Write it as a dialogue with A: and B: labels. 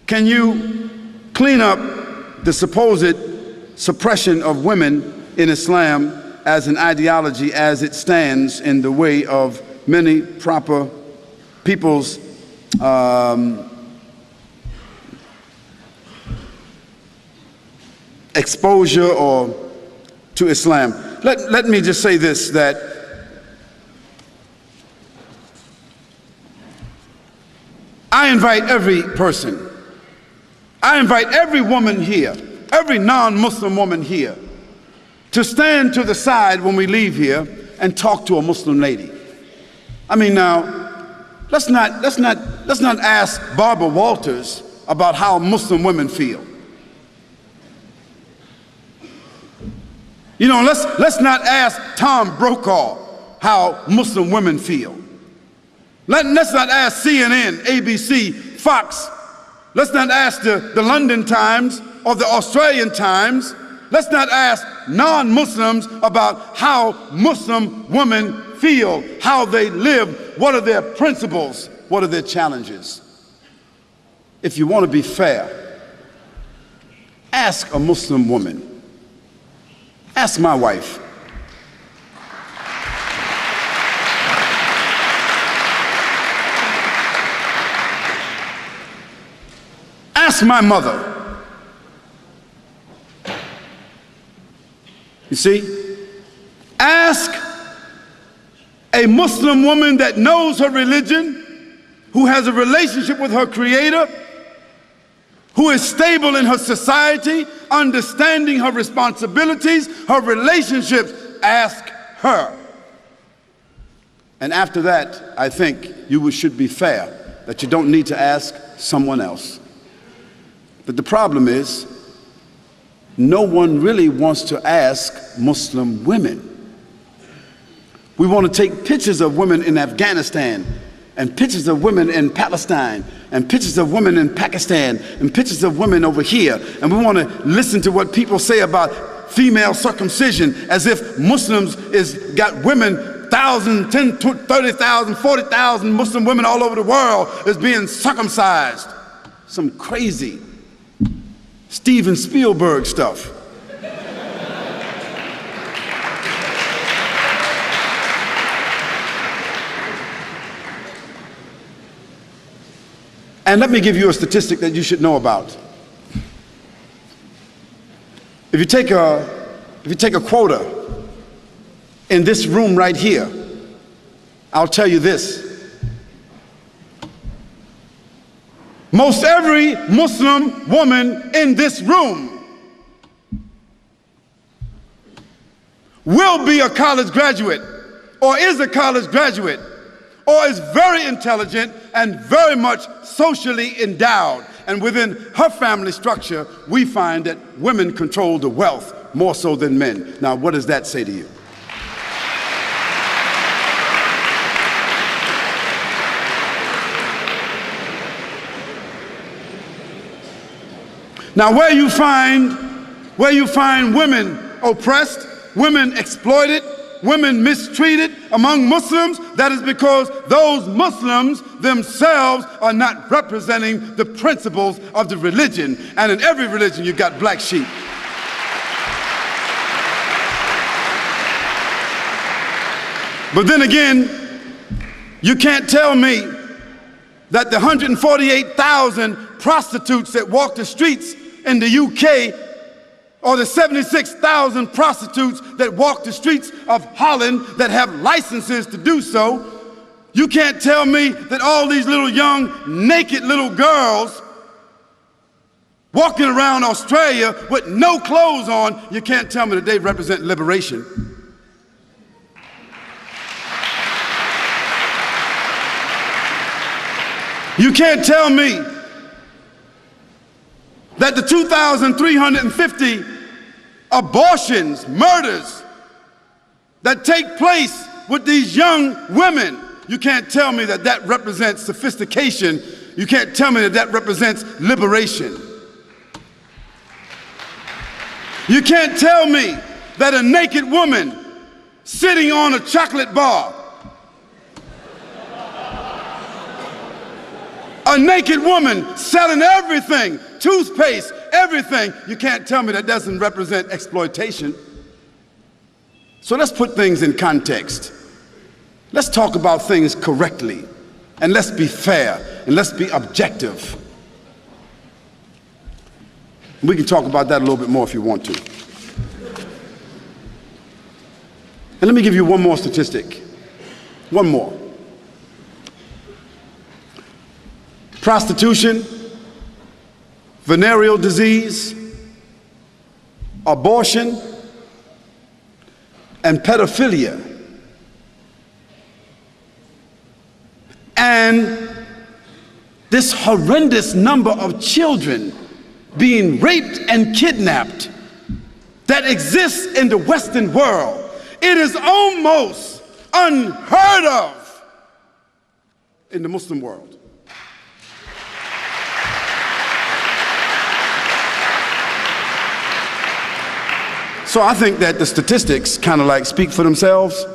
A: Can you clean up the supposed suppression of women in Islam as an ideology as it stands in the way of many proper people's exposure or to Islam? Let me just say this, that I invite every person, I invite every woman here, every non-Muslim woman here, to stand to the side when we leave here and talk to a Muslim lady. I mean, now, let's not ask Barbara Walters about how Muslim women feel. You know, let's not ask Tom Brokaw how Muslim women feel. Let's not ask CNN, ABC, Fox. Let's not ask the London Times or the Australian Times. Let's not ask non-Muslims about how Muslim women feel, how they live, what are their principles, what are their challenges. If you want to be fair, ask a Muslim woman. Ask my wife. Ask my mother. You see, ask a Muslim woman that knows her religion, who has a relationship with her Creator, who is stable in her society, understanding her responsibilities, her relationships. Ask her. And after that, I think you should be fair, that you don't need to ask someone else. But the problem is, no one really wants to ask Muslim women. We want to take pictures of women in Afghanistan, and pictures of women in Palestine, and pictures of women in Pakistan, and pictures of women over here. And we want to listen to what people say about female circumcision, as if Muslims got women, 1,000, 10, 30,000, 40,000 Muslim women all over the world is being circumcised. Some crazy Steven Spielberg stuff. And let me give you a statistic that you should know about. If you take a quota in this room right here, I'll tell you this. Most every Muslim woman in this room will be a college graduate, or is a college graduate, or is very intelligent and very much socially endowed. And within her family structure, we find that women control the wealth more so than men. Now, what does that say to you? Now, where you find women oppressed, women exploited, women mistreated among Muslims, that is because those Muslims themselves are not representing the principles of the religion. And in every religion, you've got black sheep. But then again, you can't tell me that the 148,000 prostitutes that walk the streets in the UK, or the 76,000 prostitutes that walk the streets of Holland that have licenses to do so, you can't tell me that all these little young naked little girls walking around Australia with no clothes on, you can't tell me that they represent liberation. You can't tell me that the 2,350 abortions, murders that take place with these young women, you can't tell me that that represents sophistication. You can't tell me that that represents liberation. You can't tell me that a naked woman sitting on a chocolate bar, A naked woman selling everything, toothpaste, everything. You can't tell me that doesn't represent exploitation. So let's put things in context. Let's talk about things correctly, and let's be fair, and let's be objective. We can talk about that a little bit more if you want to. And let me give you one more statistic. One more. Prostitution, venereal disease, abortion, and pedophilia. And this horrendous number of children being raped and kidnapped that exists in the Western world. It is almost unheard of in the Muslim world. So I think that the statistics kind of like speak for themselves.